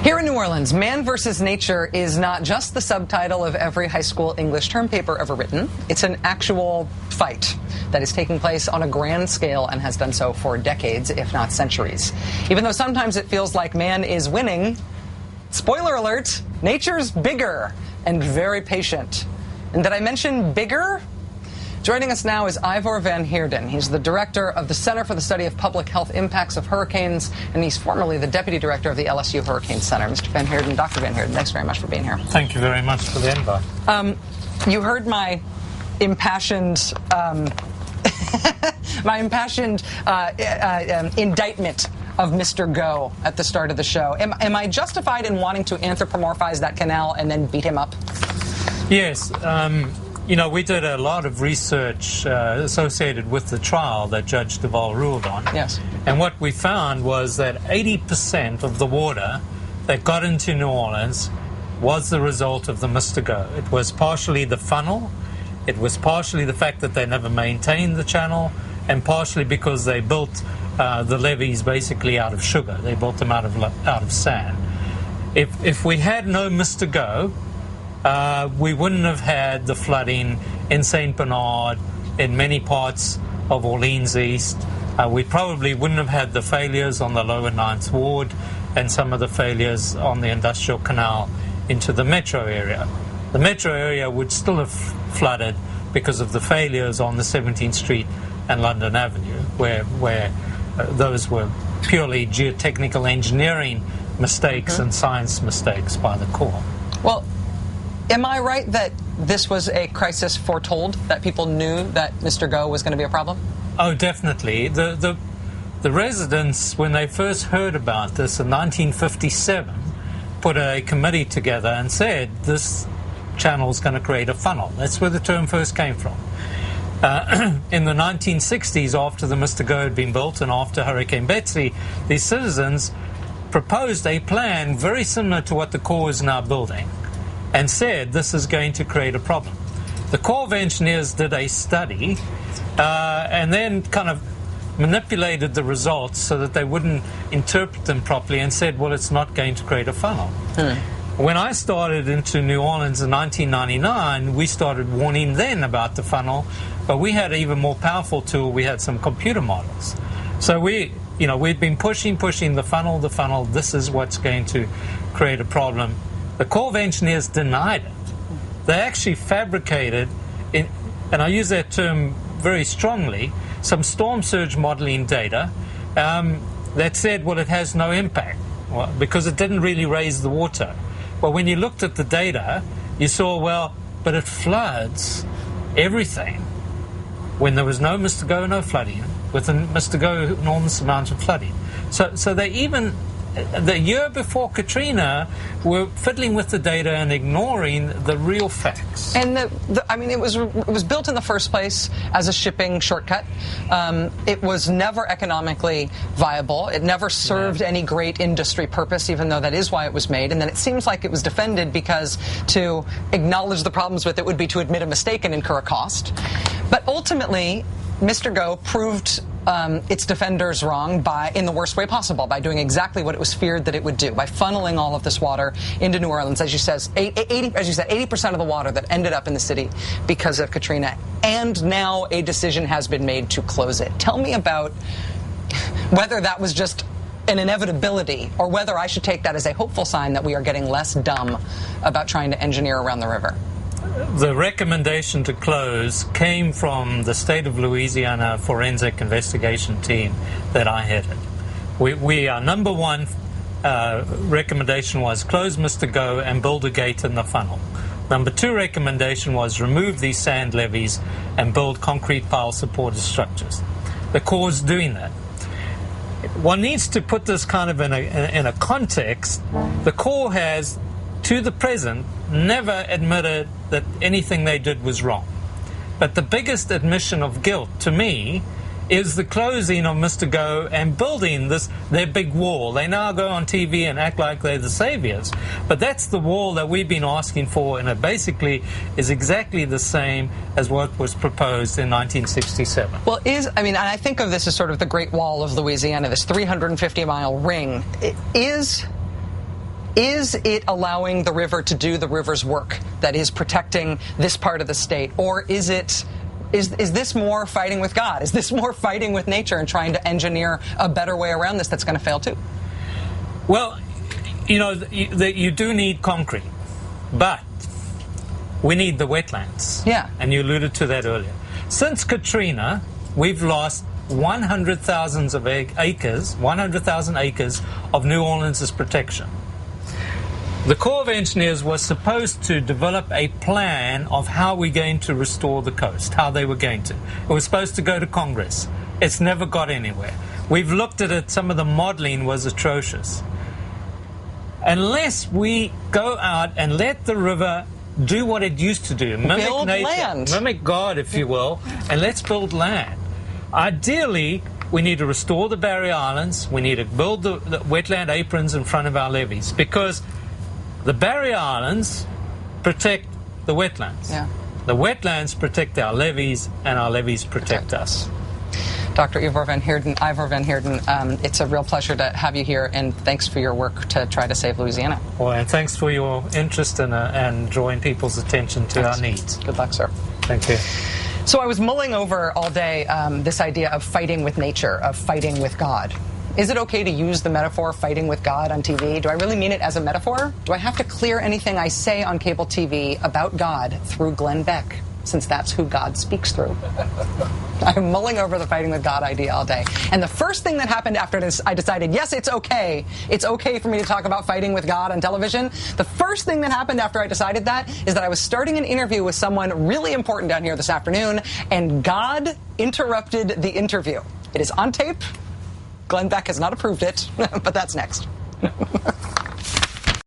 Here in New Orleans, Man versus Nature is not just the subtitle of every high school English term paper ever written. It's an actual fight that is taking place on a grand scale and has done so for decades, if not centuries. Even though sometimes it feels like man is winning, spoiler alert, nature's bigger and very patient. And did I mention bigger? Joining us now is Ivor Van Heerden. He's the director of the Center for the Study of Public Health Impacts of Hurricanes, and he's formerly the deputy director of the LSU Hurricane Center. Mr. Van Heerden, Dr. Van Heerden, thanks very much for being here. Thank you very much for the invite. You heard my impassioned, indictment of Mr. Go at the start of the show. Am I justified in wanting to anthropomorphize that canal and then beat him up? Yes. You know, we did a lot of research associated with the trial that Judge Duvall ruled on. Yes. And what we found was that 80% of the water that got into New Orleans was the result of the Mr. Go. It was partially the funnel, it was partially the fact that they never maintained the channel, and partially because they built the levees basically out of sugar. They built them out of sand. If we had no Mr. Go, we wouldn't have had the flooding in St. Bernard, in many parts of Orleans East. We probably wouldn't have had the failures on the lower 9th Ward and some of the failures on the Industrial Canal into the metro area. The metro area would still have flooded because of the failures on the 17th Street and London Avenue, where those were purely geotechnical engineering mistakes and science mistakes by the Corps. Well, am I right that this was a crisis foretold, that people knew that Mr. Go was going to be a problem? Oh, definitely. The residents, when they first heard about this in 1957, put a committee together and said this channel is going to create a funnel. That's where the term first came from. In the 1960s, after the Mr. Go had been built and after Hurricane Betsy, these citizens proposed a plan very similar to what the Corps is now building, and said this is going to create a problem. The Corps of Engineers did a study and then kind of manipulated the results so that they wouldn't interpret them properly and said, well, it's not going to create a funnel. When I started into New Orleans in 1999, we started warning then about the funnel, but we had an even more powerful tool. We had some computer models. So we'd been pushing the funnel, this is what's going to create a problem. The Corps of Engineers denied it. They actually fabricated, and I use that term very strongly, some storm surge modeling data that said, well, it has no impact because it didn't really raise the water. But when you looked at the data, you saw, well, but it floods everything. When there was no Mr. Go, no flooding. With the Mr. Go, enormous amount of flooding. So they even, the year before Katrina, were fiddling with the data and ignoring the real facts. And it was built in the first place as a shipping shortcut. It was never economically viable. It never served any great industry purpose, even though that is why it was made. And then it seems like it was defended because to acknowledge the problems with it would be to admit a mistake and incur a cost. But ultimately, Mr. Go proved its defenders wrong in the worst way possible, by doing exactly what it was feared that it would do, by funneling all of this water into New Orleans. As you said, 80% of the water that ended up in the city because of Katrina. And now a decision has been made to close it. Tell me about whether that was just an inevitability or whether I should take that as a hopeful sign that we are getting less dumb about trying to engineer around the river. The recommendation to close came from the state of Louisiana forensic investigation team that I headed. Our number one recommendation was close Mr. Go and build a gate in the funnel. Number two recommendation was remove these sand levees and build concrete pile supported structures. The Corps is doing that. One needs to put this kind of in a context. The Corps has, to the present, never admitted that anything they did was wrong. But the biggest admission of guilt to me is the closing of Mr. Go and building their big wall. They now go on TV and act like they're the saviors. But that's the wall that we've been asking for, and it basically is exactly the same as what was proposed in 1967. Well, and I think of this as sort of the Great Wall of Louisiana, this 350-mile ring. Is it allowing the river to do the river's work that is protecting this part of the state? Or is this more fighting with God? Is this more fighting with nature and trying to engineer a better way around this that's going to fail too? Well, you know, you do need concrete, but we need the wetlands. Yeah. And you alluded to that earlier. Since Katrina, we've lost 100,000 acres of New Orleans' protection. The Corps of Engineers was supposed to develop a plan of how we're going to restore the coast, how they were going to. It was supposed to go to Congress. It's never got anywhere. We've looked at it. Some of the modeling was atrocious. Unless we go out and let the river do what it used to do, mimic build nature, land. mimic God, if you will, and let's build land. Ideally, we need to restore the barrier islands. We need to build the wetland aprons in front of our levees, because the barrier islands protect the wetlands. Yeah. The wetlands protect our levees, and our levees protect us. Dr. Ivor van Heerden, it's a real pleasure to have you here, and thanks for your work to try to save Louisiana. Well, and thanks for your interest and drawing people's attention to our needs. Good luck, sir. Thank you. So I was mulling over all day this idea of fighting with nature, of fighting with God. Is it okay to use the metaphor fighting with God on TV? Do I really mean it as a metaphor? Do I have to clear anything I say on cable TV about God through Glenn Beck, since that's who God speaks through? I'm mulling over the fighting with God idea all day. And the first thing that happened after this, I decided, yes, it's okay. It's okay for me to talk about fighting with God on television. The first thing that happened after I decided that is that I was starting an interview with someone really important down here this afternoon, and God interrupted the interview. It is on tape. Glenn Beck has not approved it, but that's next.